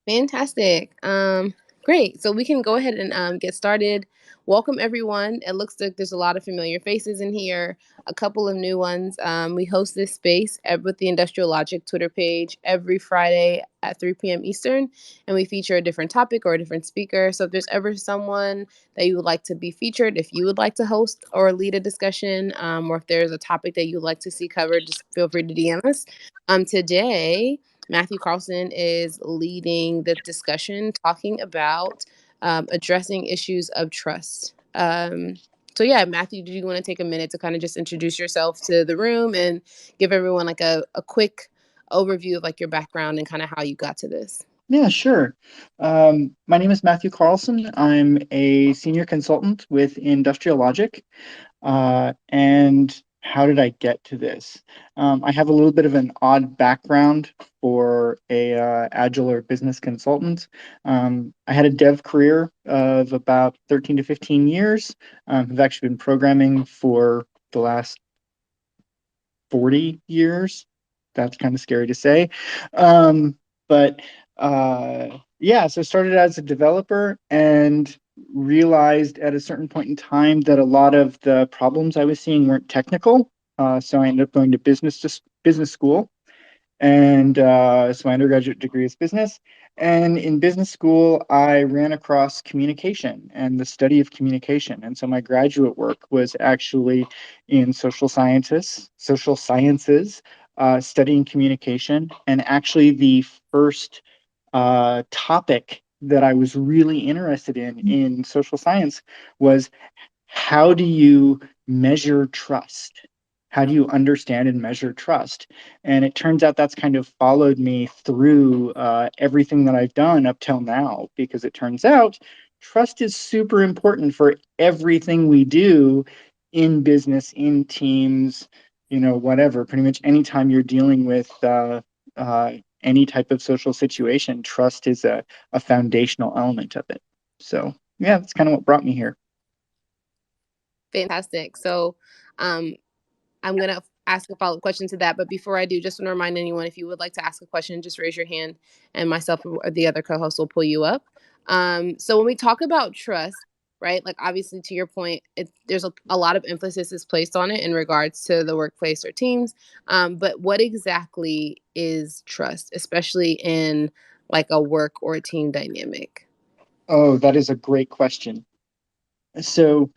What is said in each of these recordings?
Fantastic. Great. So we can go ahead and get started. Welcome, everyone. It looks like there's a lot of familiar faces in here, a couple of new ones. We host this space with the Industrial Logic Twitter page every Friday at 3 p.m. Eastern, and we feature a different topic or a different speaker. So if there's ever someone that you would like to be featured, if you would like to host or lead a discussion, or if there's a topic that you'd like to see covered, just feel free to DM us. Today, Matthew Carlson is leading the discussion, talking about addressing issues of trust. So yeah, Matthew, do you want to take a minute to kind of just introduce yourself to the room and give everyone like a quick overview of like your background and kind of how you got to this? Yeah, sure. My name is Matthew Carlson. I'm a senior consultant with Industrial Logic. And how did I get to this? I have a little bit of an odd background for a agile or business consultant. I had a dev career of about 13 to 15 years. I've actually been programming for the last 40 years. That's kind of scary to say. But yeah, so I started as a developer and realized at a certain point in time that a lot of the problems I was seeing weren't technical. So I ended up going to business school. And so my undergraduate degree is business. And in business school, I ran across communication and the study of communication. And so my graduate work was actually in social sciences, studying communication. And actually, the first topic that I was really interested in social science was how do you measure trust? How do you understand and measure trust? And it turns out that's kind of followed me through everything that I've done up till now, because it turns out trust is super important for everything we do in business, in teams, whatever. Pretty much anytime you're dealing with uh, any type of social situation, trust is a foundational element of it. So, yeah, that's kind of what brought me here. Fantastic. So um, I'm going to ask a follow up question to that. But before I do, just want to remind anyone if you would like to ask a question, just raise your hand and myself or the other co host will pull you up. So when we talk about trust, right, like obviously to your point, there's a lot of emphasis is placed on it in regards to the workplace or teams. But what exactly is trust, especially in like a work or a team dynamic? Oh, that is a great question. So,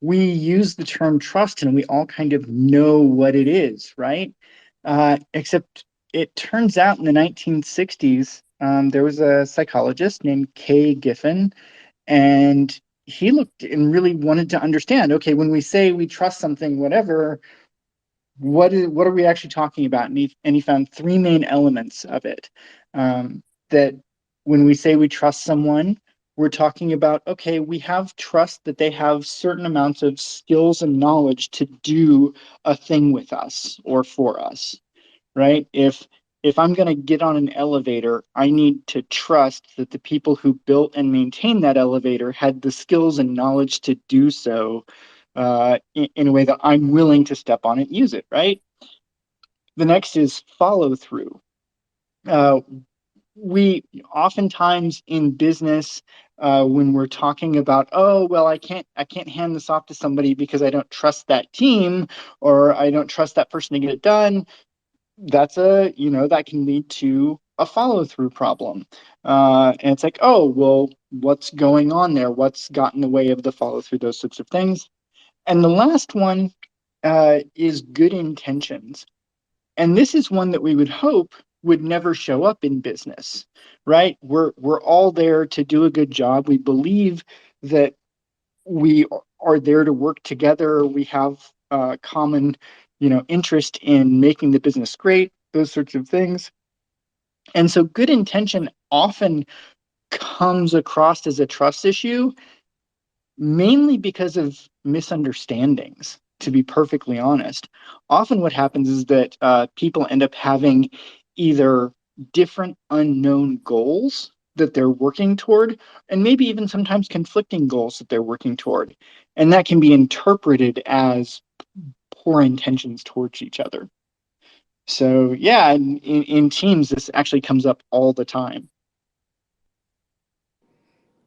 we use the term trust and we all kind of know what it is, right? Except it turns out in the 1960s, there was a psychologist named Kay Giffen, and he looked and really wanted to understand, okay, when we say we trust something, whatever, what are we actually talking about? And he found three main elements of it. That when we say we trust someone, we're talking about, okay, we have trust that they have certain amounts of skills and knowledge to do a thing with us or for us, right? If I'm going to get on an elevator, I need to trust that the people who built and maintained that elevator had the skills and knowledge to do so in a way that I'm willing to step on it and use it, right? The next is follow through. Uh, we oftentimes in business, when we're talking about, oh well, I can't hand this off to somebody because I don't trust that team or I don't trust that person to get it done. That can lead to a follow through problem. And it's like, oh well, what's going on there? What's got in the way of the follow through? Those sorts of things. And the last one is good intentions. And this is one that we would hope would never show up in business, right? We're all there to do a good job. We believe that we are there to work together. We have common, interest in making the business great, those sorts of things. And so good intention often comes across as a trust issue, mainly because of misunderstandings, to be perfectly honest. Often what happens is that people end up having either different unknown goals that they're working toward, and maybe even sometimes conflicting goals that they're working toward. And that can be interpreted as poor intentions towards each other. So, yeah, in teams, this actually comes up all the time.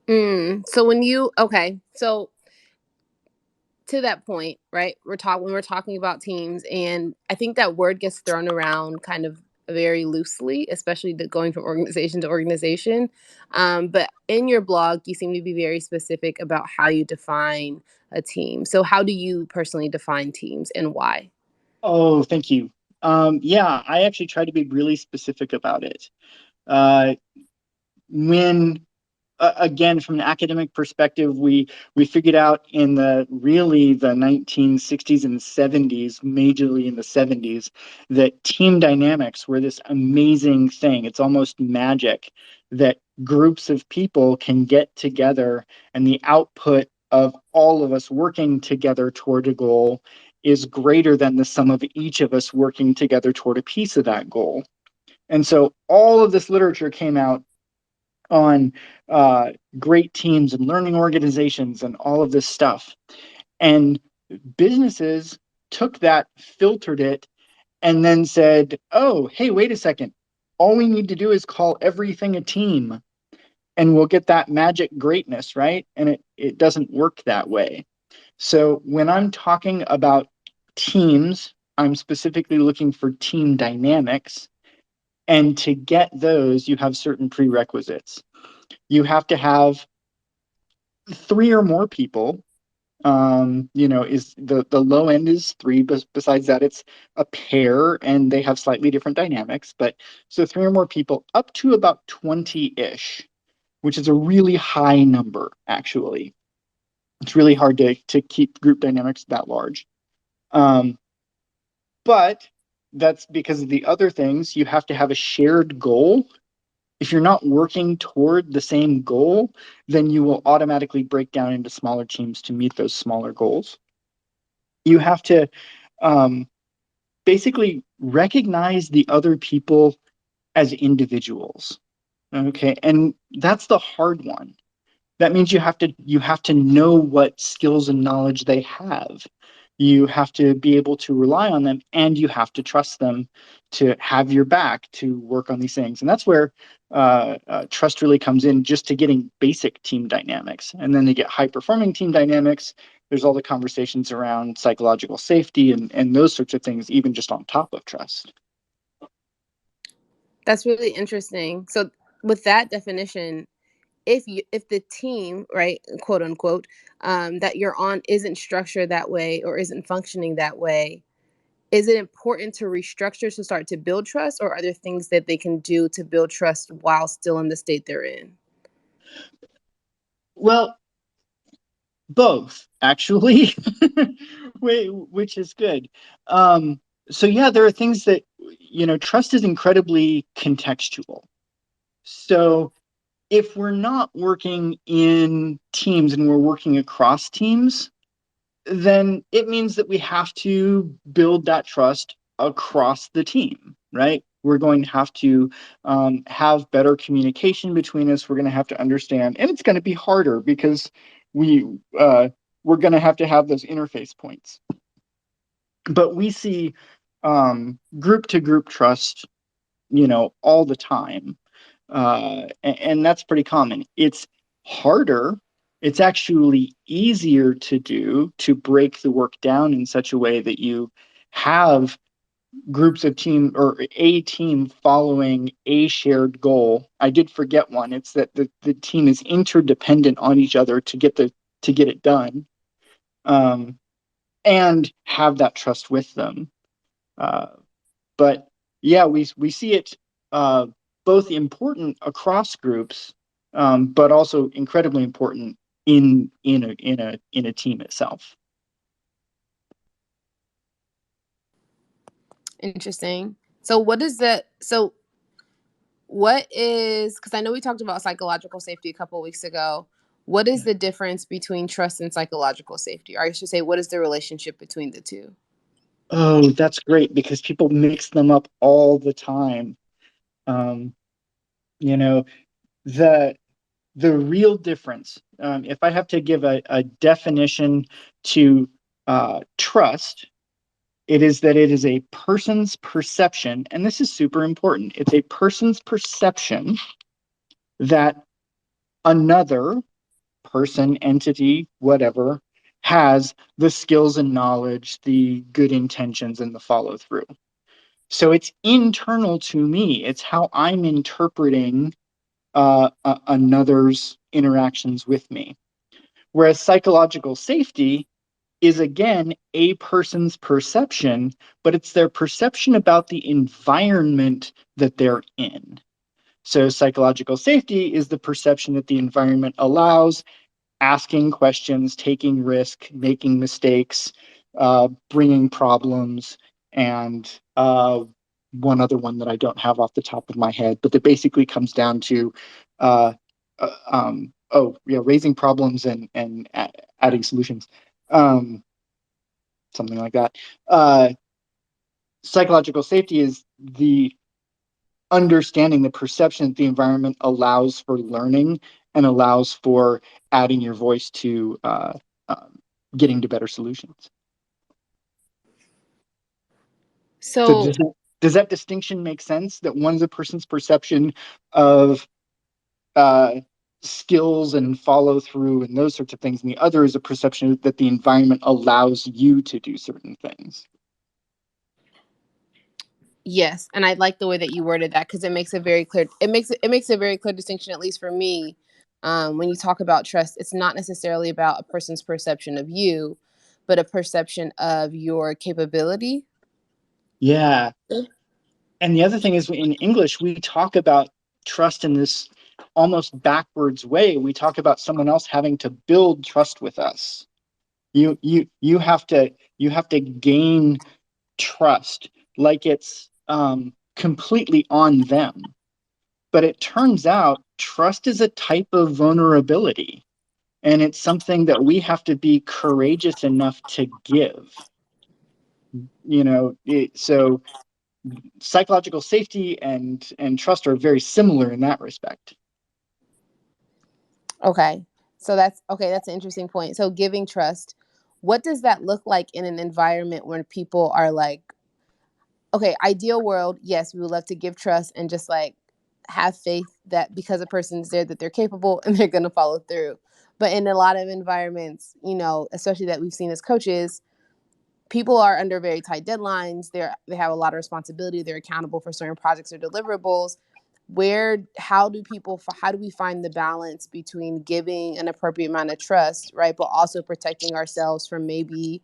So when you okay, so to that point, right? We're talking about teams, and I think that word gets thrown around kind of very loosely, especially going from organization to organization. But in your blog, you seem to be very specific about how you define a team. So how do you personally define teams and why? Oh, thank you. Yeah, I actually try to be really specific about it. Uh, when Again, from an academic perspective, we figured out in the 1960s and 70s, majorly in the 70s, that team dynamics were this amazing thing. It's almost magic that groups of people can get together, and the output of all of us working together toward a goal is greater than the sum of each of us working together toward a piece of that goal. And so all of this literature came out on great teams and learning organizations and all of this stuff. And businesses took that, filtered it, and then said, oh, hey, wait a second. All we need to do is call everything a team and we'll get that magic greatness, right? And it doesn't work that way. So when I'm talking about teams, I'm specifically looking for team dynamics. And to get those, you have certain prerequisites. You have to have three or more people. Is the low end is three, but besides that, it's a pair and they have slightly different dynamics. But so three or more people up to about 20-ish, which is a really high number, actually. It's really hard to keep group dynamics that large. Um, but that's because of the other things. You have to have a shared goal. If you're not working toward the same goal, then you will automatically break down into smaller teams to meet those smaller goals. You have to um, basically recognize the other people as individuals. Okay, and that's the hard one. That means you have to know what skills and knowledge they have. You have to be able to rely on them, and you have to trust them to have your back to work on these things. And that's where trust really comes in, just to getting basic team dynamics. And then to get high performing team dynamics, there's all the conversations around psychological safety and those sorts of things, even just on top of trust. That's really interesting. So with that definition, if the team, right, quote unquote, that you're on isn't structured that way or isn't functioning that way, is it important to restructure to start to build trust, or are there things that they can do to build trust while still in the state they're in? Well, both actually, which is good. So yeah, there are things that, trust is incredibly contextual. So if we're not working in teams and we're working across teams, then it means that we have to build that trust across the team, right? We're going to have to have better communication between us. We're going to have to understand, and it's going to be harder because we uh, we're going to have those interface points. But we see group to group trust, all the time, and that's pretty common. It's harder. It's actually easier to do, to break the work down in such a way that you have groups of team, or a team following a shared goal. I did forget one. It's that the team is interdependent on each other to get it done, um, and have that trust with them. Uh, but yeah, we see it uh, both important across groups, but also incredibly important in a team itself. Interesting. So what is the so what is, because I know we talked about psychological safety a couple of weeks ago. What is Yeah. the difference between trust and psychological safety? Or I should say, what is the relationship between the two? Oh, that's great because people mix them up all the time. Um, you know, the the real difference, if I have to give a definition to trust, it is that it is a person's perception, and this is super important. It's a person's perception that another person, entity, whatever, has the skills and knowledge, the good intentions, and the follow through. So it's internal to me. It's how I'm interpreting another's interactions with me. Whereas psychological safety is again a person's perception, but it's their perception about the environment that they're in. So psychological safety is the perception that the environment allows asking questions, taking risk, making mistakes, bringing problems, and one other one that I don't have off the top of my head, but that basically comes down to, oh yeah, raising problems and adding solutions, um, something like that. Uh, Psychological safety is the understanding the perception that the environment allows for learning and allows for adding your voice to um, getting to better solutions. So So does that distinction make sense? That one's a person's perception of uh, skills and follow through and those sorts of things, and the other is a perception that the environment allows you to do certain things. yes, and I like the way that you worded that because it makes a very clear. It makes a very clear distinction, at least for me. When you talk about trust, it's not necessarily about a person's perception of you, but a perception of your capability. Yeah. And the other thing is in English, we talk about trust in this almost backwards way. We talk about someone else having to build trust with us. You you have to gain trust like it's completely on them. But it turns out trust is a type of vulnerability, and it's something that we have to be courageous enough to give. So psychological safety and trust are very similar in that respect. Okay, so that's okay. That's an interesting point. So giving trust, what does that look like in an environment where people are like, okay, ideal world, yes, we would love to give trust and just like have faith that because a person's there that they're capable and they're going to follow through. But in a lot of environments, especially that we've seen as coaches, people are under very tight deadlines. They have a lot of responsibility. They're accountable for certain projects or deliverables. How do we find the balance between giving an appropriate amount of trust, right, but also protecting ourselves from maybe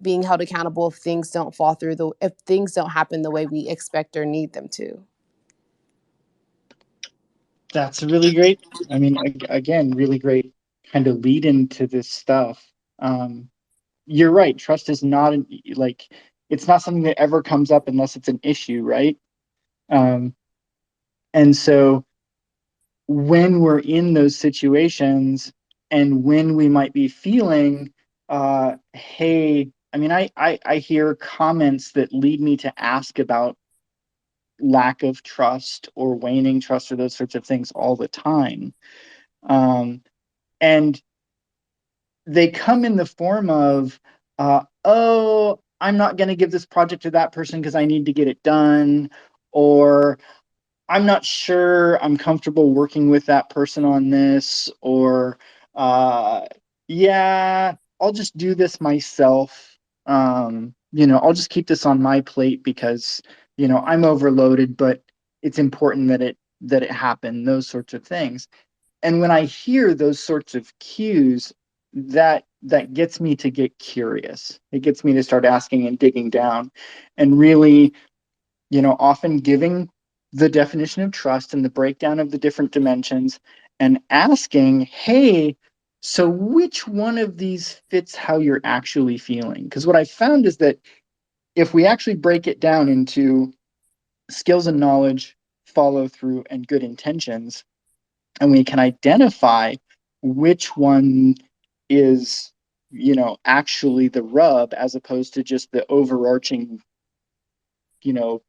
being held accountable if things don't happen the way we expect or need them to. That's really great. I mean, again, really great kind of lead into this stuff. You're right. Trust is not like it's not something that ever comes up unless it's an issue, right? Um, and so when we're in those situations and when we might be feeling, hey, I mean, I hear comments that lead me to ask about lack of trust or waning trust or those sorts of things all the time. Um, and they come in the form of, oh, I'm not going to give this project to that person because I need to get it done, or I'm not sure I'm comfortable working with that person on this, or yeah, I'll just do this myself. I'll just keep this on my plate because I'm overloaded, but it's important that it happen. Those sorts of things. And when I hear those sorts of cues, that gets me to get curious. It gets me to start asking and digging down, and really often giving the definition of trust and the breakdown of the different dimensions and asking, hey, so which one of these fits how you're actually feeling? Because what I found is that if we actually break it down into skills and knowledge, follow through, and good intentions, and we can identify which one is actually the rub as opposed to just the overarching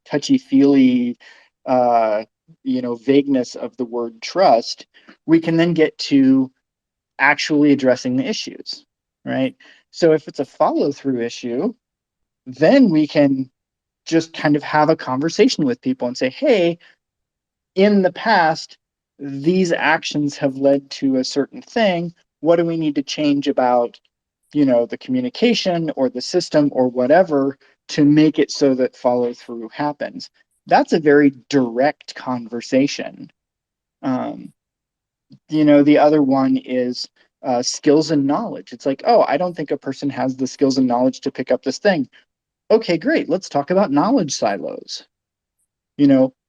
touchy feely vagueness of the word trust, we can then get to actually addressing the issues, right? So if it's a follow through issue, then we can just kind of have a conversation with people and say, hey, in the past these actions have led to a certain thing. what do we need to change about, the communication or the system or whatever to make it so that follow through happens. That's a very direct conversation. um, the other one is skills and knowledge. It's like, oh, I don't think a person has the skills and knowledge to pick up this thing. Okay, great, let's talk about knowledge silos.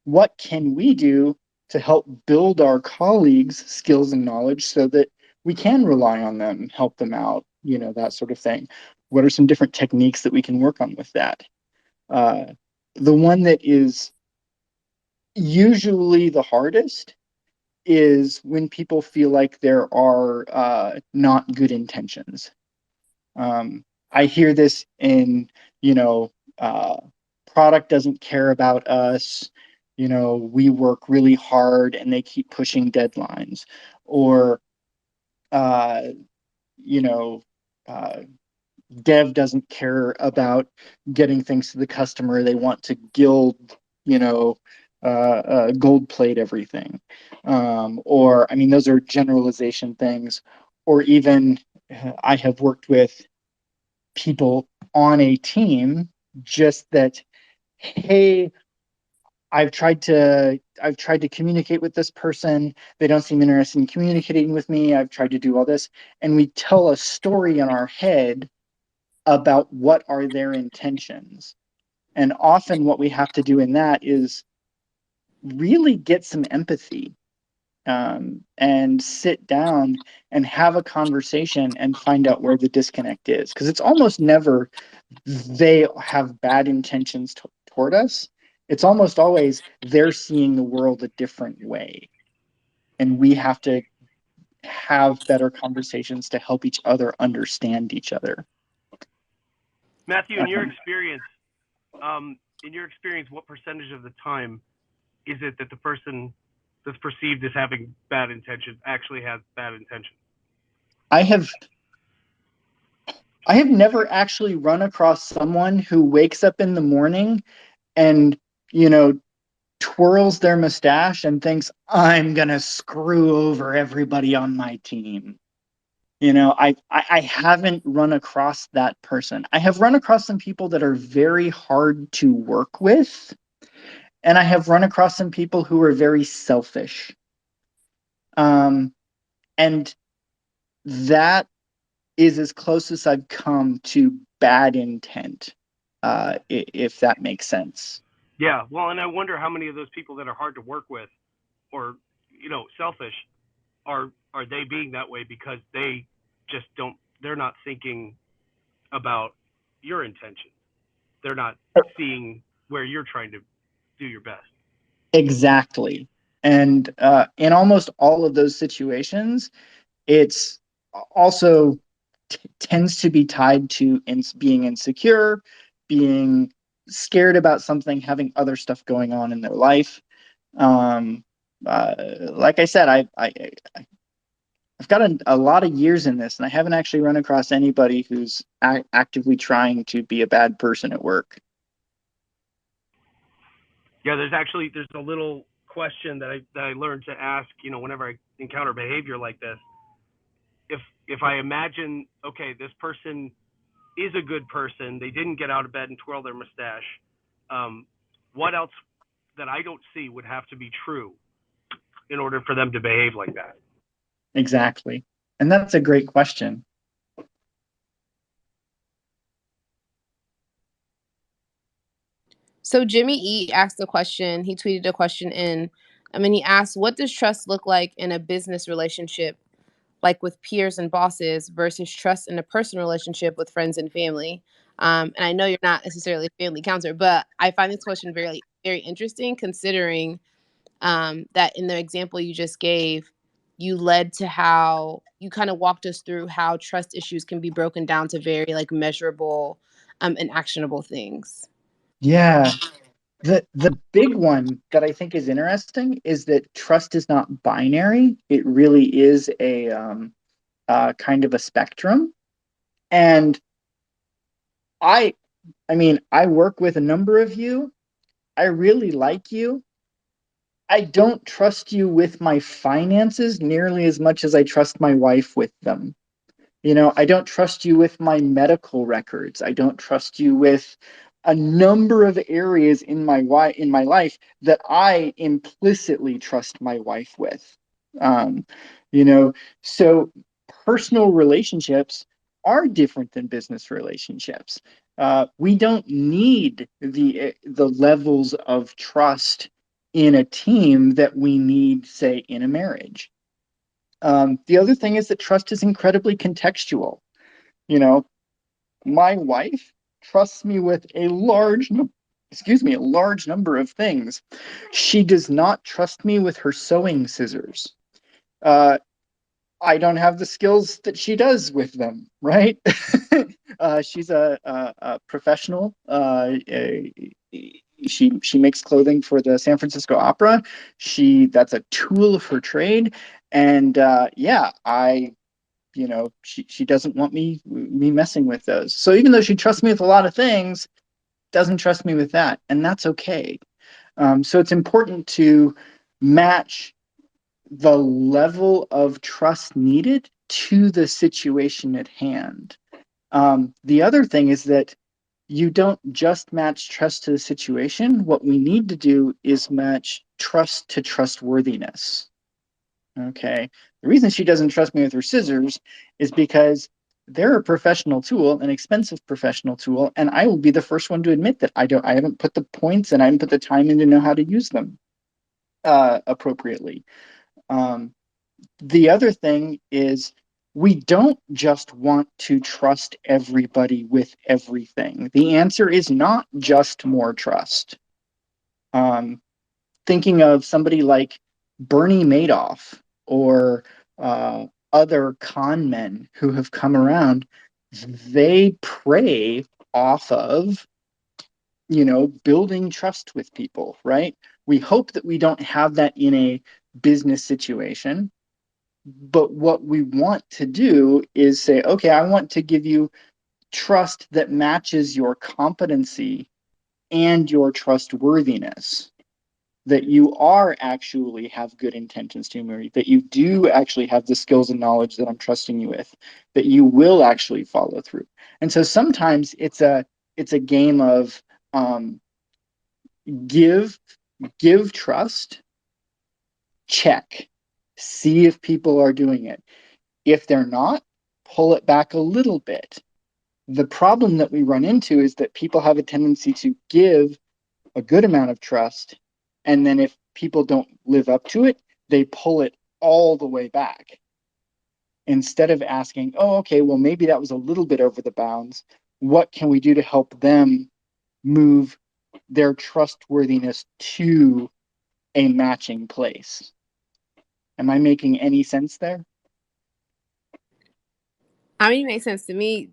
What can we do to help build our colleagues skills and knowledge so that we can rely on them, help them out, that sort of thing. What are some different techniques that we can work on with that? uh, the one that is usually the hardest is when people feel like there are not good intentions. I hear this in, you know, uh, product doesn't care about us. We work really hard and they keep pushing deadlines. Or, uh, you know, uh, dev doesn't care about getting things to the customer. They want to you know, gold plate everything. Or, I mean, those are generalization things. Or even I have worked with people on a team just that, hey, I've tried to communicate with this person. They don't seem interested in communicating with me. I've tried to do all this. And we tell a story in our head about what are their intentions. And often what we have to do in that is really get some empathy, and sit down and have a conversation and find out where the disconnect is. Because it's almost never they have bad intentions toward us. It's almost always they're seeing the world a different way. And we have to have better conversations to help each other understand each other. Matthew, Um, in your experience, what percentage of the time is it that the person that's perceived as having bad intentions actually has bad intentions? I have I have never actually run across someone who wakes up in the morning and, you know, twirls their mustache and thinks, I'm going to screw over everybody on my team. I haven't run across that person. I have run across some people that are very hard to work with, and I have run across some people who are very selfish. Um, and that is as close as I've come to bad intent, if that makes sense. Yeah, well, and I wonder how many of those people that are hard to work with or selfish are they being that way because they just don't they're not thinking about your intentions. They're not seeing where you're trying to do your best. Exactly. And in almost all of those situations, it's also tends to be tied to being insecure, being scared about something, having other stuff going on in their life. Um, like I said, I've got a lot of years in this, and I haven't actually run across anybody who's actively trying to be a bad person at work. Yeah, there's a little question that I learned to ask, whenever I encounter behavior like this. If I imagine, okay, this person is a good person, they didn't get out of bed and twirl their mustache. Um, what else that I don't see would have to be true in order for them to behave like that? Exactly. And that's a great question. So Jimmy E asked a question. He tweeted a question in. I mean, he asked, "What does trust look like in a business relationship, like with peers and bosses, versus trust in a personal relationship with friends and family?" And I know you're not necessarily a family counselor, but I find this question very, very interesting, considering that in the example you just gave, you led to how you kind of walked us through how trust issues can be broken down to very like measurable and actionable things. Yeah. The big one that I think is interesting is that trust is not binary. It really is a kind of a spectrum. And I I mean, I work with a number of you. I really like you. I don't trust you with my finances nearly as much as I trust my wife with them. I don't trust you with my medical records. I don't trust you with a number of areas in my life that I implicitly trust my wife with. Um, you know, so personal relationships are different than business relationships. We don't need the levels of trust in a team that we need, say, in a marriage. The other thing is that trust is incredibly contextual. You know, my wife trusts me with a large number of things. She does not trust me with her sewing scissors. Uh, I don't have the skills that she does with them, right? She's a professional. She makes clothing for the San Francisco Opera. That's a tool of her trade, and yeah, she doesn't want me messing with those. So even though she trusts me with a lot of things, doesn't trust me with that, and that's okay. So it's important to match the level of trust needed to the situation at hand. The other thing is that you don't just match trust to the situation. What we need to do is match trust to trustworthiness. Okay. The reason she doesn't trust me with her scissors is because they're a professional tool, an expensive professional tool, and I will be the first one to admit that I haven't put the points and I haven't put the time in to know how to use them appropriately. Um, the other thing is we don't just want to trust everybody with everything. The answer is not just more trust. Um, Thinking of somebody like Bernie Madoff or other con men who have come around, they prey off of, building trust with people, right? We hope that we don't have that in a business situation. But what we want to do is say, okay, I want to give you trust that matches your competency and your trustworthiness, that you are actually have good intentions to marry, that you do actually have the skills and knowledge that I'm trusting you with, that you will actually follow through. And so sometimes it's a game of um, give give trust, check, see if people are doing it. If they're not, pull it back a little bit. The problem that we run into is that people have a tendency to give a good amount of trust, and then if people don't live up to it, they pull it all the way back instead of asking, oh, okay, well, maybe that was a little bit over the bounds. What can we do to help them move their trustworthiness to a matching place? Am I making any sense there? I mean, it makes sense to me.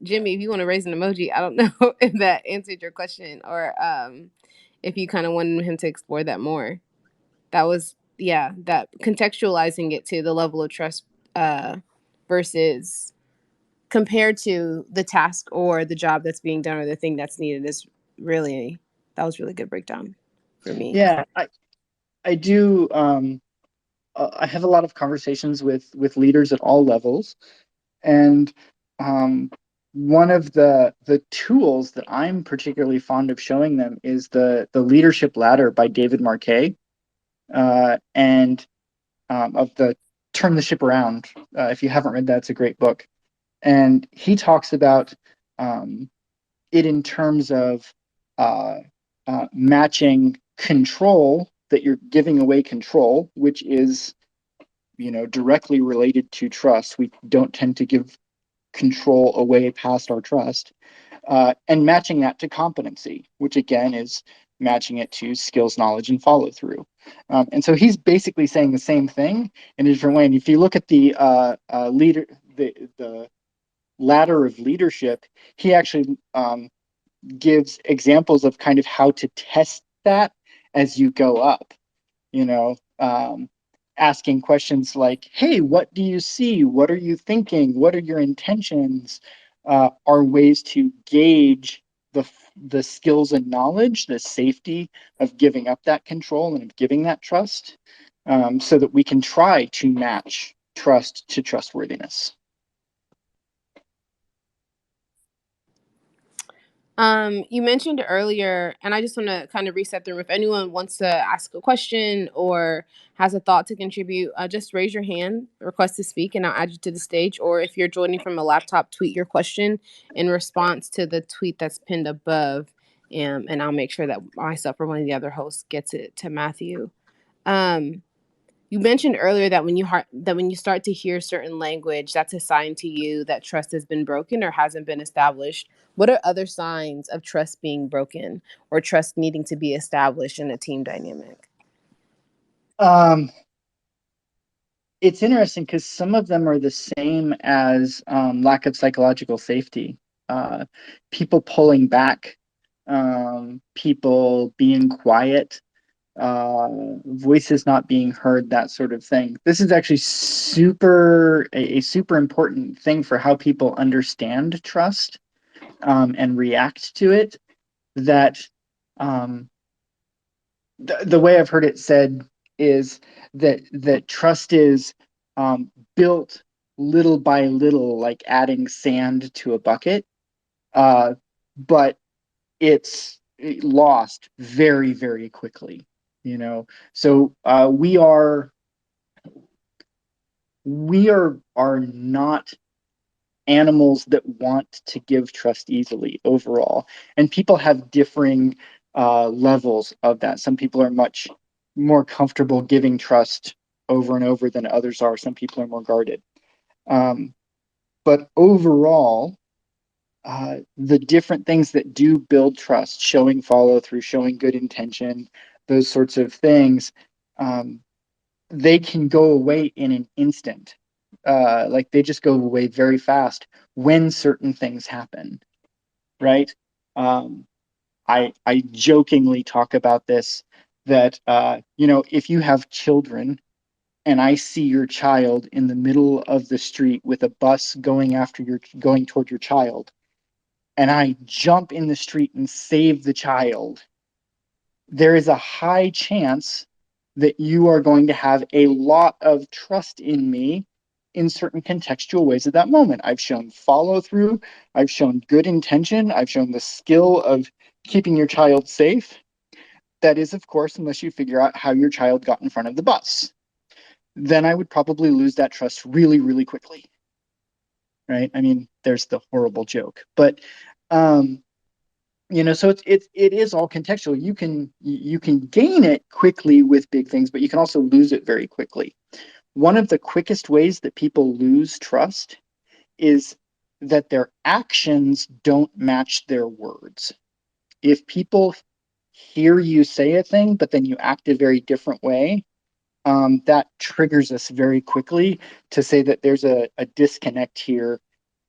Jimmy, if you want to raise an emoji, I don't know if that answered your question, or if you kind of wanted him to explore that more. That was, yeah, that contextualizing it to the level of trust versus compared to the task or the job that's being done or the thing that's needed is really, that was really good breakdown for me. Yeah, I do. I have a lot of conversations with leaders at all levels, and um, one of the tools that I'm particularly fond of showing them is the Leadership Ladder by David Marquet, and of the Turn the Ship Around. If you haven't read that, it's a great book, and he talks about it in terms of uh, matching control, that you're giving away control, which is directly related to trust. We don't tend to give control away past our trust, and matching that to competency, which again is matching it to skills, knowledge, and follow through. And so he's basically saying the same thing in a different way. And if you look at the the ladder of leadership, he actually gives examples of kind of how to test that as you go up. You know, asking questions like, hey, what do you see? What are you thinking? What are your intentions? Are ways to gauge the the skills and knowledge, the safety of giving up that control and of giving that trust, so that we can try to match trust to trustworthiness. You mentioned earlier, and I just want to kind of reset the room. If anyone wants to ask a question or has a thought to contribute, just raise your hand, request to speak, and I'll add you to the stage. Or if you're joining from a laptop, tweet your question in response to the tweet that's pinned above, and I'll make sure that myself or one of the other hosts gets it to Matthew. You mentioned earlier that when you start to hear certain language, that's a sign to you that trust has been broken or hasn't been established. What are other signs of trust being broken or trust needing to be established in a team dynamic? It's interesting because some of them are the same as lack of psychological safety, people pulling back, people being quiet, voices not being heard, that sort of thing. This is actually a super important thing for how people understand trust, and react to it. That um, the way I've heard it said is that trust is built little by little, like adding sand to a bucket, but it's lost very, very quickly. So we are not animals that want to give trust easily overall, and people have differing levels of that. Some people are much more comfortable giving trust over and over than others are. Some people are more guarded, but overall, the different things that do build trust, showing follow through, showing good intention, those sorts of things, um, they can go away in an instant. Like they just go away very fast when certain things happen, right? Um, I jokingly talk about this, that if you have children and I see your child in the middle of the street with a bus going toward your child, and I jump in the street and save the child, there is a high chance that you are going to have a lot of trust in me in certain contextual ways at that moment. I've shown follow through, I've shown good intention, I've shown the skill of keeping your child safe. That is, of course, unless you figure out how your child got in front of the bus. Then I would probably lose that trust really, really quickly. Right? I mean, there's the horrible joke, but so it is all contextual. You can gain it quickly with big things, but you can also lose it very quickly. One of the quickest ways that people lose trust is that their actions don't match their words. If people hear you say a thing, but then you act a very different way, that triggers us very quickly to say that there's a disconnect here,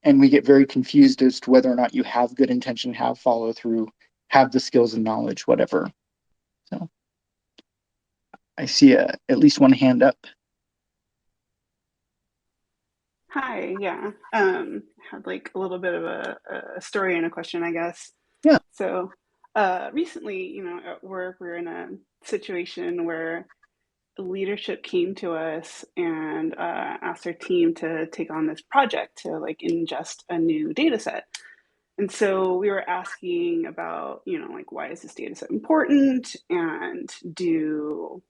and we get very confused as to whether or not you have good intention, have follow through, have the skills and knowledge, whatever. So I see at least one hand up. Hi, yeah. Had like a little bit of a story and a question, I guess. Yeah. So, recently, at work, we were in a situation where leadership came to us and asked our team to take on this project to like ingest a new data set. And so we were asking about, like, why is this data set important? And do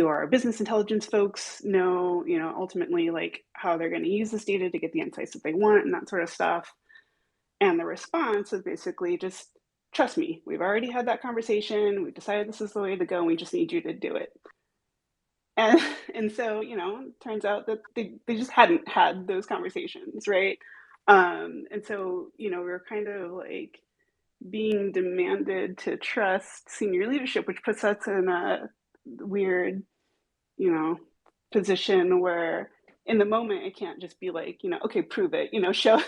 our business intelligence folks know, ultimately like how they're going to use this data to get the insights that they want and that sort of stuff. And the response is basically just trust me. We've already had that conversation. We've decided this is the way to go. And we just need you to do it. And and so, it turns out that they just hadn't had those conversations, right? And so, we were kind of like being demanded to trust senior leadership, which puts us in a weird you know, position where in the moment it can't just be like, okay, prove it, show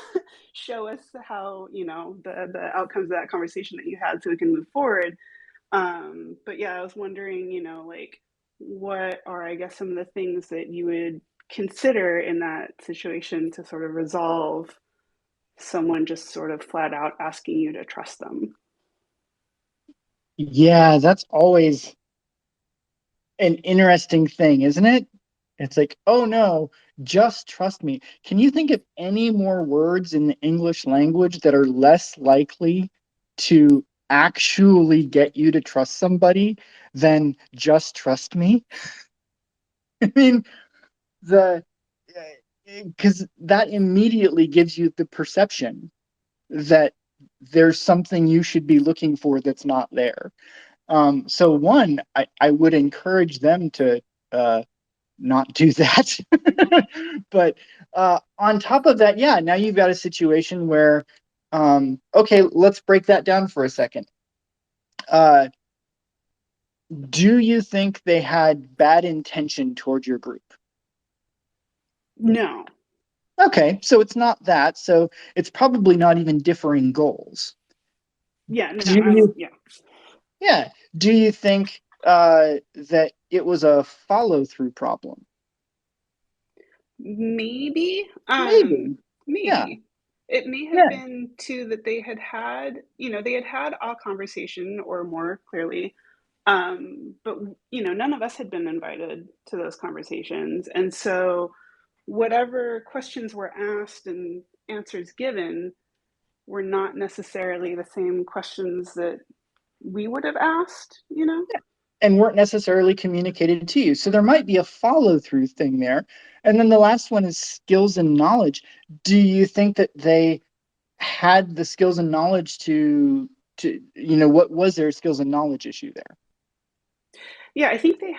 show us how, the outcomes of that conversation that you had so we can move forward. But yeah, I was wondering, like what are I guess some of the things that you would consider in that situation to sort of resolve someone just sort of flat out asking you to trust them? Yeah, that's always an interesting thing, isn't it? It's like, oh no, just trust me. Can you think of any more words in the English language that are less likely to actually get you to trust somebody than just trust me? I mean, the because that immediately gives you the perception that there's something you should be looking for that's not there. So one, I would encourage them to not do that. But on top of that, yeah, now you've got a situation where, okay, let's break that down for a second. Uh, do you think they had bad intention toward your group? No. Okay, so it's not that. So it's probably not even differing goals. Yeah, no, Do you, yeah. yeah. Do you think that it was a follow-through problem? Maybe. Maybe. Yeah. Maybe. It may have Yeah. been too that they had, they had had a conversation or more clearly. But none of us had been invited to those conversations. And so whatever questions were asked and answers given were not necessarily the same questions that we would have asked. And weren't necessarily communicated to you. So there might be a follow through thing there. And then the last one is skills and knowledge. Do you think that they had the skills and knowledge what was their skills and knowledge issue there? Yeah, I think they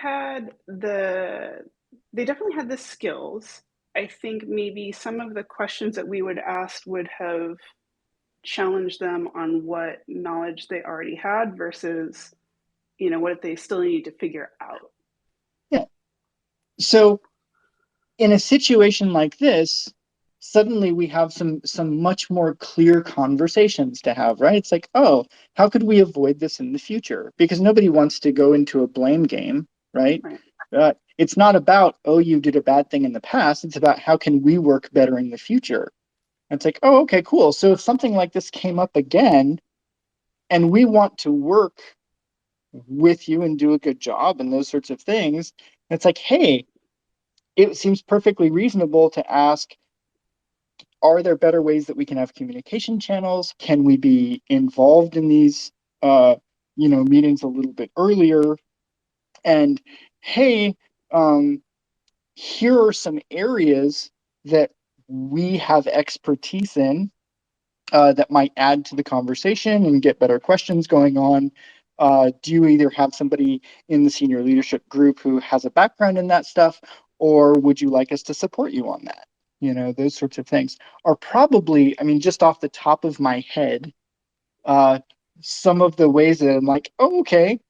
definitely had the skills. I think maybe some of the questions that we would ask would have challenged them on what knowledge they already had versus, what they still need to figure out. Yeah. So in a situation like this, suddenly we have some much more clear conversations to have, right? It's like, oh, how could we avoid this in the future? Because nobody wants to go into a blame game, right? Right. It's not about, oh, you did a bad thing in the past. It's about how can we work better in the future. And it's like, oh, okay, cool. So if something like this came up again, and we want to work with you and do a good job and those sorts of things, it's like, hey, it seems perfectly reasonable to ask, are there better ways that we can have communication channels? Can we be involved in these meetings a little bit earlier? And hey, um, here are some areas that we have expertise in that might add to the conversation and get better questions going on. Do you either have somebody in the senior leadership group who has a background in that stuff, or would you like us to support you on that? Those sorts of things are probably, I mean, just off the top of my head, uh, some of the ways that I'm like, oh, okay,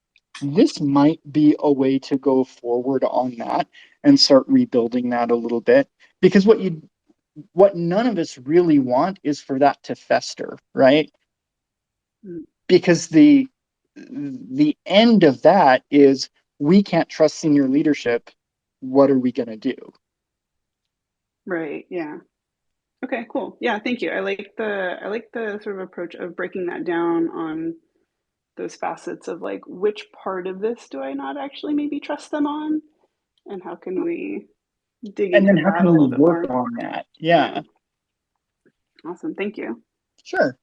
this might be a way to go forward on that and start rebuilding that a little bit. Because what none of us really want is for that to fester, right? Mm. Because the end of that is we can't trust senior leadership. What are we going to do? Right. Yeah. Okay, cool. Yeah, thank you. I like the sort of approach of breaking that down on those facets of like which part of this do I not actually maybe trust them on, and how can we dig And then into how that a can we little bit work more? on that? Yeah. Yeah, Awesome. Thank you. sure.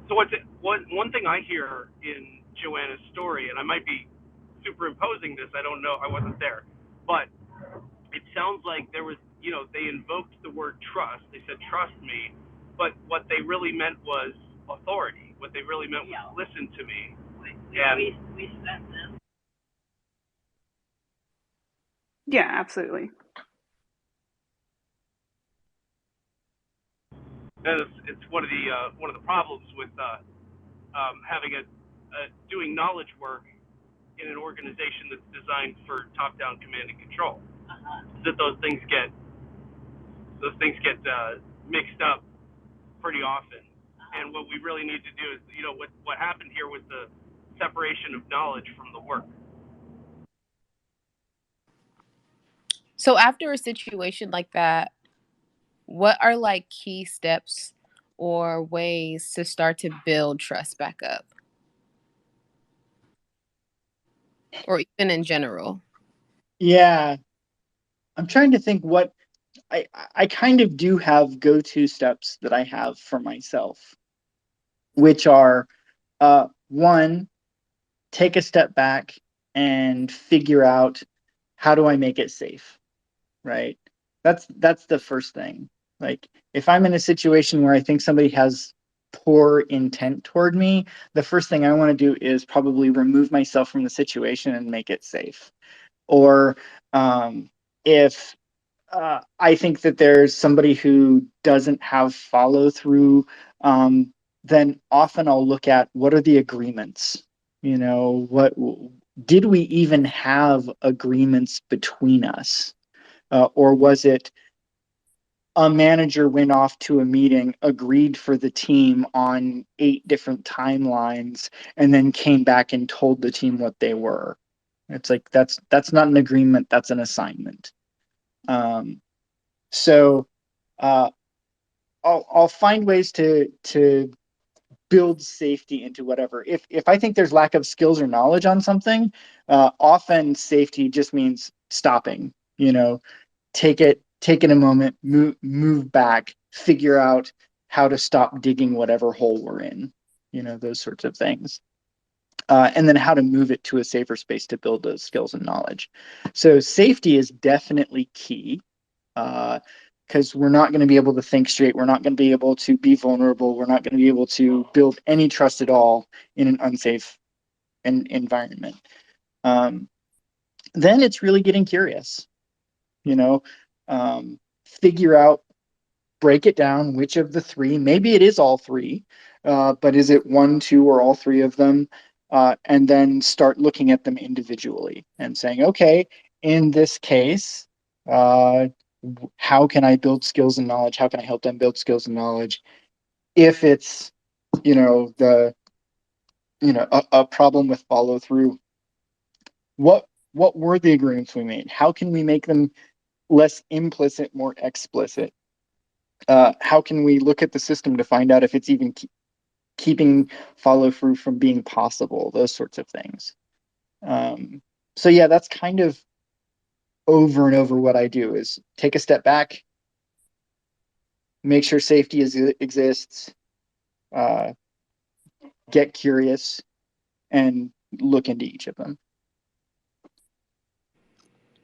So one thing I hear in Joanna's story, and I might be superimposing this, I don't know, I wasn't there, but it sounds like there was, they invoked the word trust. They said, trust me. But what they really meant was authority. What they really meant was listen to me. We sent them. Yeah, absolutely. And it's one of the problems with having doing knowledge work in an organization that's designed for top-down command and control. That those things get mixed up pretty often. And what we really need to do is, what happened here was the separation of knowledge from the work. So after a situation like that, what are like key steps or ways to start to build trust back up, or even in general? Yeah, I'm trying to think what I kind of do have go-to steps that I have for myself, which are one, take a step back and figure out how do I make it safe, right? That's the first thing. Like if I'm in a situation where I think somebody has poor intent toward me, the first thing I want to do is probably remove myself from the situation and make it safe. Or if I think that there's somebody who doesn't have follow through, then often I'll look at what are the agreements. What did we even have agreements between us, or was it a manager went off to a meeting, agreed for the team on 8 different timelines, and then came back and told the team what they were? It's like that's not an agreement, that's an assignment. Um, so uh, I'll find ways to build safety into whatever. If I think there's lack of skills or knowledge on something, often safety just means stopping. Take it a moment, move back, figure out how to stop digging whatever hole we're in. Those sorts of things. And then how to move it to a safer space to build those skills and knowledge. So safety is definitely key. Because we're not going to be able to think straight. We're not going to be able to be vulnerable. We're not going to be able to build any trust at all in an unsafe environment. Then it's really getting curious, you know, figure out, break it down, which of the three, maybe it is all three, but is it one, two, or all three of them? And then start looking at them individually and saying, okay, in this case, how can I build skills and knowledge? How can I help them build skills and knowledge? If it's, the, a problem with follow through, what were the agreements we made? How can we make them less implicit, more explicit? How can we look at the system to find out if it's even keeping follow through from being possible? Those sorts of things. So yeah, that's kind of over and over what I do is take a step back, make sure safety exists, uh, get curious, and look into each of them.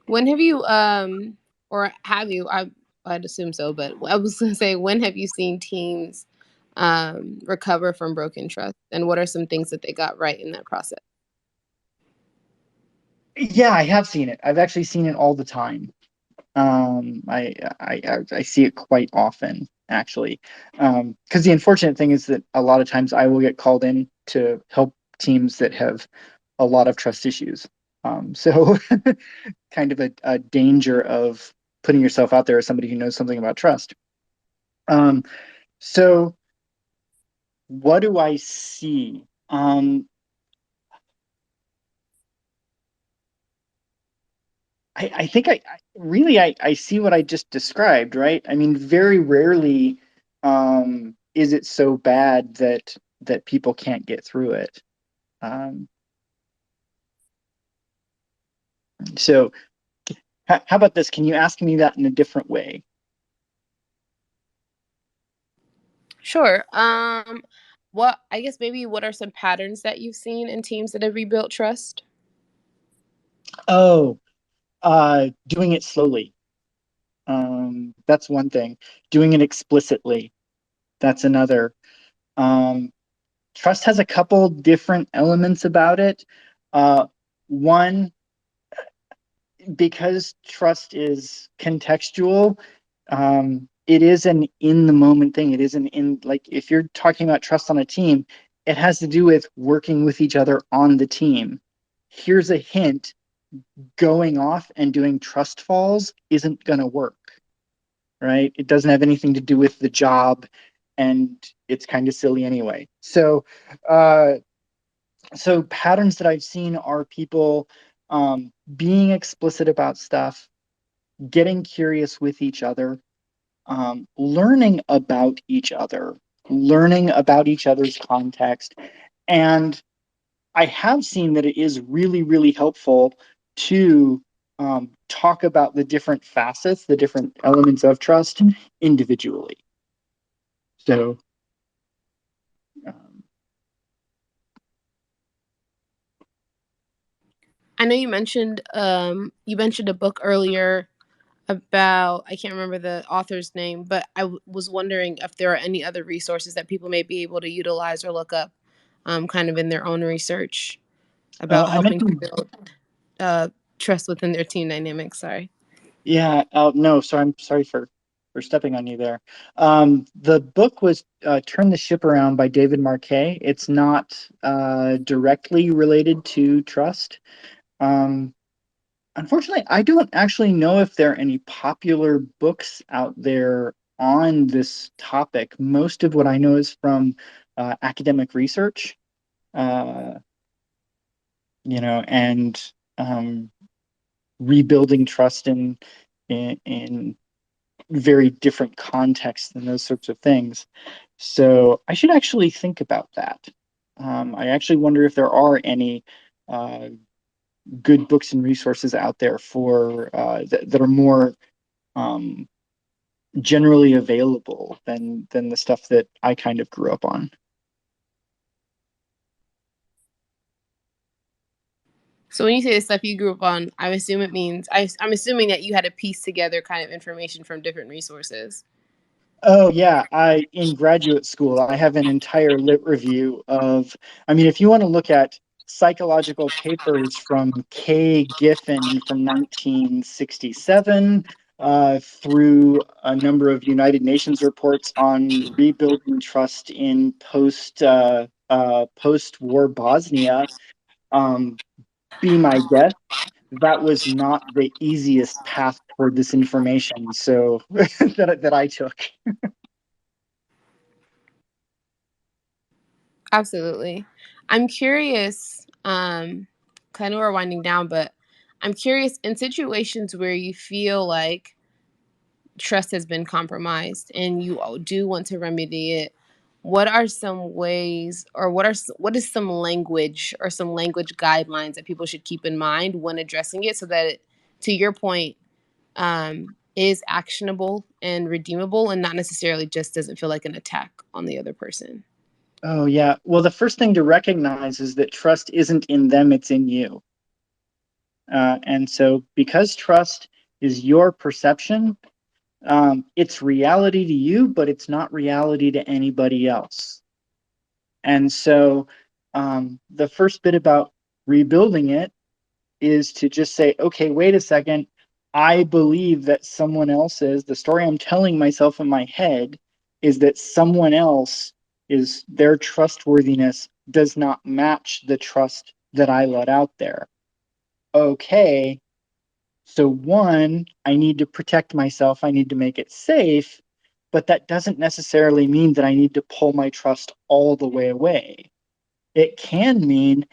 When have you or have you, I'd assume so, but I was going to say, when have you seen teams recover from broken trust, and what are some things that they got right in that process? Yeah, I have seen it. I've actually seen it all the time. I see it quite often, actually. Because the unfortunate thing is that a lot of times I will get called in to help teams that have a lot of trust issues. So kind of a danger of putting yourself out there as somebody who knows something about trust. So what do I see? I think I see what I just described, right? I mean, very rarely is it so bad that people can't get through it. Um, so how about this? Can you ask me that in a different way? Sure. What, I guess maybe what are some patterns that you've seen in teams that have rebuilt trust? Oh, doing it slowly. That's one thing. Doing it explicitly. That's another. Um, Trust has a couple different elements about it. One, because trust is contextual, it is an in the moment thing. It isn't in, like, if you're talking about trust on a team, it has to do with working with each other on the team. Here's a hint: going off and doing trust falls isn't going to work, right? It doesn't have anything to do with the job, and it's kind of silly anyway. So patterns that I've seen are people being explicit about stuff, getting curious with each other, learning about each other. learning about each other's context. And I have seen that it is really, really helpful to talk about the different facets, the different elements of trust individually. So, I know you mentioned a book earlier about, I can't remember the author's name, but I was wondering if there are any other resources that people may be able to utilize or look up kind of in their own research about I helping to mentioned, build trust within their team dynamics. Sorry. yeah, no, so I'm sorry for stepping on you there. The book was Turn the Ship Around by David Marquet. It's not directly related to trust. Um, Unfortunately, I don't actually know if there are any popular books out there on this topic. Most of what I know is from academic research, uh, and rebuilding trust in very different contexts and those sorts of things. So I should actually think about that. I actually wonder if there are any uh, good books and resources out there for that are more um, generally available than the stuff that I kind of grew up on. So when you say the stuff you grew up on, I assume it means I'm assuming that you had to piece together kind of information from different resources. Oh yeah, I in graduate school I have an entire lit review of. I mean, if you want to look at psychological papers from Kay Giffen from 1967 through a number of United Nations reports on rebuilding trust in post-war Bosnia, um, be my guest. That was not the easiest path toward this information, so that I took. Absolutely. I'm curious, 'cause I know we're winding down, but I'm curious in situations where you feel like trust has been compromised and you do want to remedy it, what are some ways or what is some language or some language guidelines that people should keep in mind when addressing it so that it, to your point, is actionable and redeemable and not necessarily just doesn't feel like an attack on the other person? Oh, yeah. Well, the first thing to recognize is that trust isn't in them, it's in you. And so, because trust is your perception, it's reality to you, but it's not reality to anybody else. And so, the first bit about rebuilding it is to just say, okay, wait a second. I believe that someone else is, the story I'm telling myself in my head is that someone else is, their trustworthiness does not match the trust that I let out there. Okay, so one, I need to protect myself, I need to make it safe, but that doesn't necessarily mean that I need to pull my trust all the way away. It can mean,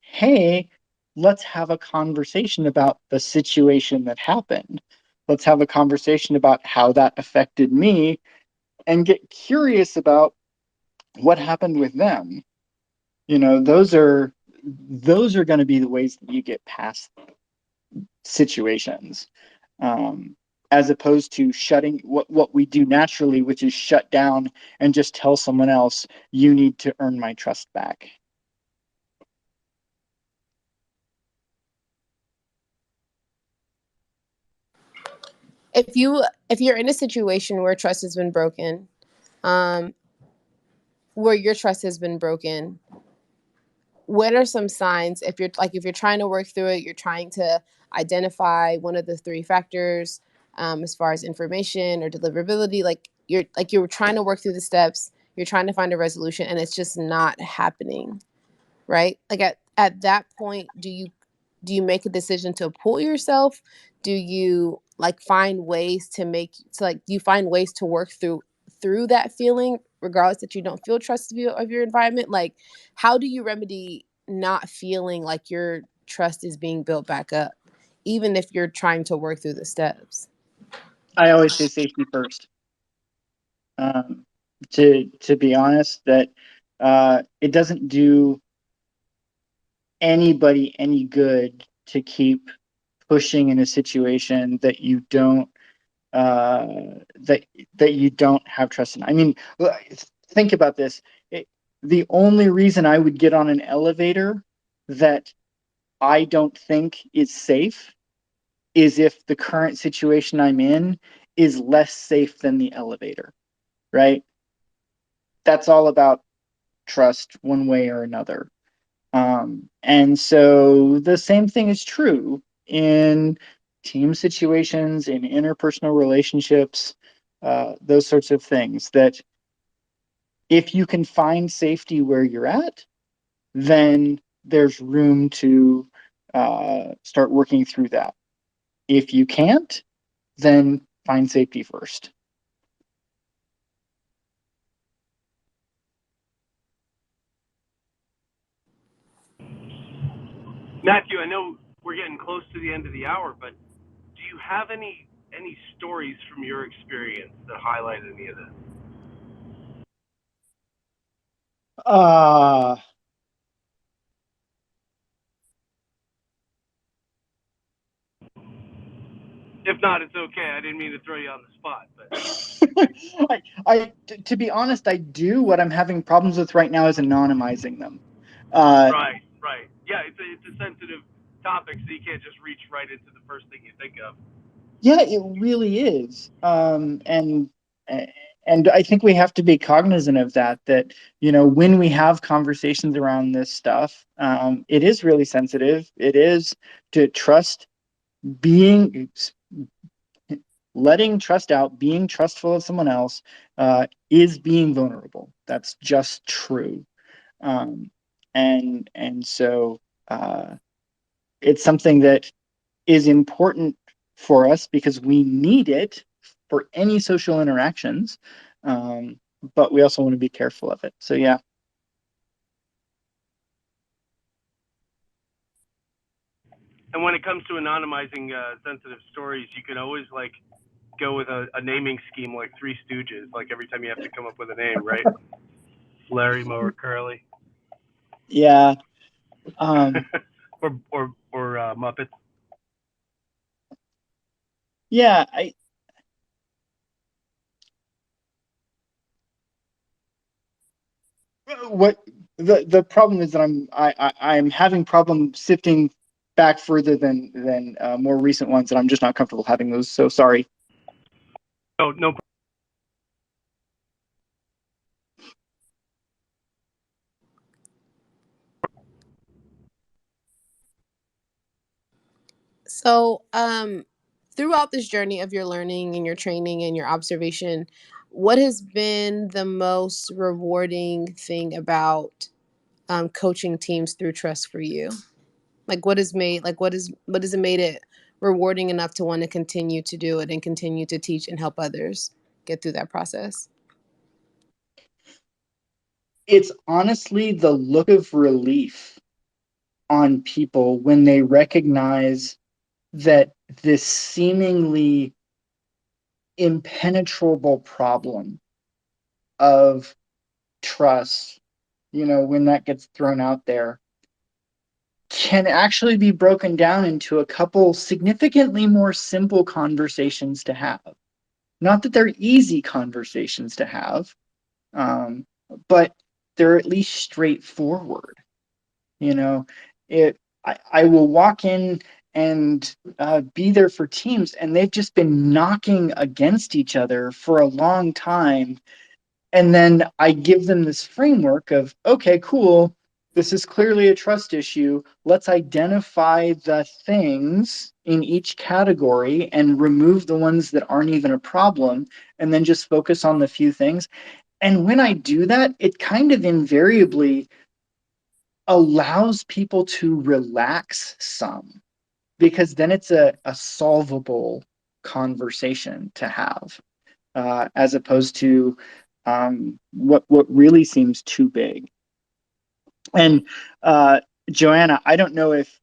hey, let's have a conversation about the situation that happened. Let's have a conversation about how that affected me and get curious about what happened with them. You know, those are going to be the ways that you get past situations. As opposed to shutting what we do naturally, which is shut down and just tell someone else, you need to earn my trust back. If you're in a situation where trust has been broken, um, where your trust has been broken, what are some signs if you're trying to work through it, you're trying to identify one of the three factors, as far as information or deliverability, you're trying to work through the steps, you're trying to find a resolution and it's just not happening, right? Like at that point, do you make a decision to pull yourself? Do you like find ways to make to like do you find ways to work through that feeling regardless that you don't feel trusted of your environment? Like how do you remedy not feeling like your trust is being built back up even if you're trying to work through the steps? I always say safety first. Um, to be honest, that it doesn't do anybody any good to keep pushing in a situation that you don't uh, that you don't have trust in. I mean, think about this. The only reason I would get on an elevator that I don't think is safe is if the current situation I'm in is less safe than the elevator, right? That's all about trust one way or another. And so the same thing is true in team situations, in interpersonal relationships, those sorts of things. That if you can find safety where you're at, then there's room to start working through that. If you can't, then find safety first. Matthew, I know we're getting close to the end of the hour, but do you have any stories from your experience that highlight any of this? If not, it's okay. I didn't mean to throw you on the spot, but To be honest, I do. What I'm having problems with right now is anonymizing them. Right. Yeah, it's a sensitive topic, so you can't just reach right into the first thing you think of. Yeah, it really is. And I think we have to be cognizant of that, when we have conversations around this stuff, it is really sensitive. It is to trust, being letting trust out, being trustful of someone else, is being vulnerable. That's just true. And so it's something that is important for us because we need it for any social interactions, but we also want to be careful of it. So yeah. And when it comes to anonymizing sensitive stories, you can always go with a naming scheme like Three Stooges. Like every time you have to come up with a name, right? Larry, Moe, or Curly. Yeah. or Muppets. Yeah. What the problem is that I'm having problem sifting back further than more recent ones, and I'm just not comfortable having those. So sorry. Oh, no. So, throughout this journey of your learning and your training and your observation, what has been the most rewarding thing about coaching teams through trust for you? Like, what has it made it rewarding enough to want to continue to do it and continue to teach and help others get through that process? It's honestly the look of relief on people when they recognize that this seemingly impenetrable problem of trust, when that gets thrown out there, can actually be broken down into a couple significantly more simple conversations to have. Not that they're easy conversations to have, but they're at least straightforward. I will walk in and be there for teams, and they've just been knocking against each other for a long time. And then I give them this framework of, okay, cool. This is clearly a trust issue. Let's identify the things in each category and remove the ones that aren't even a problem, and then just focus on the few things. And when I do that, it kind of invariably allows people to relax some, because then it's a solvable conversation to have, as opposed to what really seems too big. And Joanna, I don't know if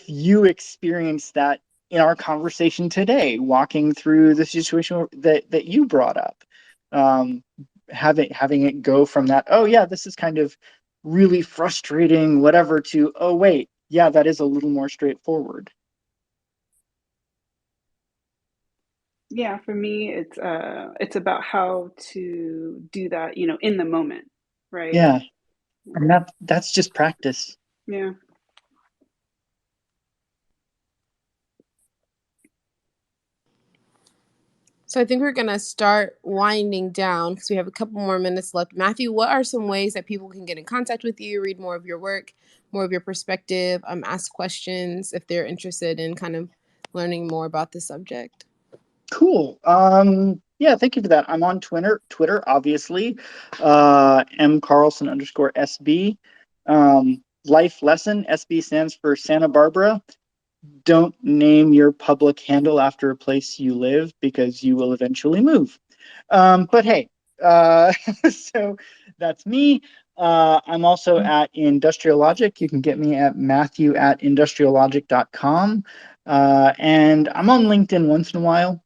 you experienced that in our conversation today, walking through the situation that you brought up. having it go from that, oh yeah, this is kind of really frustrating, whatever, to, oh wait, yeah, that is a little more straightforward. Yeah, for me, it's about how to do that, you know, in the moment, right? Yeah, and that's just practice. Yeah. So I think we're going to start winding down because we have a couple more minutes left. Matthew, what are some ways that people can get in contact with you, read more of your work, more of your perspective, ask questions if they're interested in kind of learning more about the subject? Cool. Yeah, thank you for that. I'm on Twitter, obviously. mcarlson_SB. Life lesson, SB stands for Santa Barbara. Don't name your public handle after a place you live because you will eventually move. But hey, so that's me. I'm also at Industrial Logic. You can get me at matthew@industriallogic.com. And I'm on LinkedIn once in a while,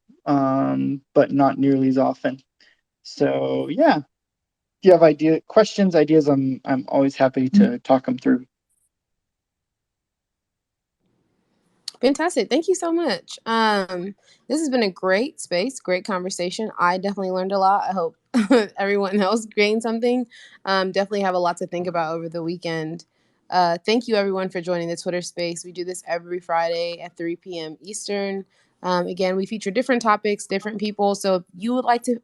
but not nearly as often. So yeah, if you have questions, ideas, I'm always happy to talk them through. Fantastic. Thank you so much. This has been a great space, great conversation. I definitely learned a lot. I hope everyone else gained something. Definitely have a lot to think about over the weekend. Thank you everyone for joining the Twitter space. We do this every Friday at 3 p.m. Eastern. Again, we feature different topics, different people. So if you would like to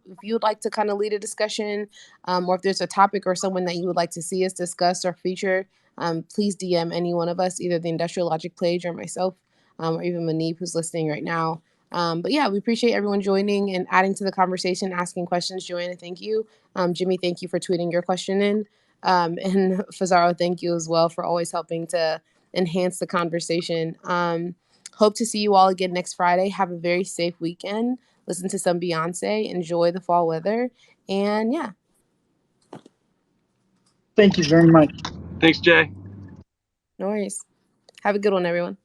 kind of lead a discussion, or if there's a topic or someone that you would like to see us discuss or feature, please DM any one of us, either the Industrial Logic page or myself. Or even Manib, who's listening right now. But yeah, we appreciate everyone joining and adding to the conversation, asking questions. Joanna, thank you. Jimmy, thank you for tweeting your question in. And Fazaro, thank you as well for always helping to enhance the conversation. Hope to see you all again next Friday. Have a very safe weekend. Listen to some Beyonce. Enjoy the fall weather. And yeah. Thank you very much. Thanks, Jay. No worries. Have a good one, everyone.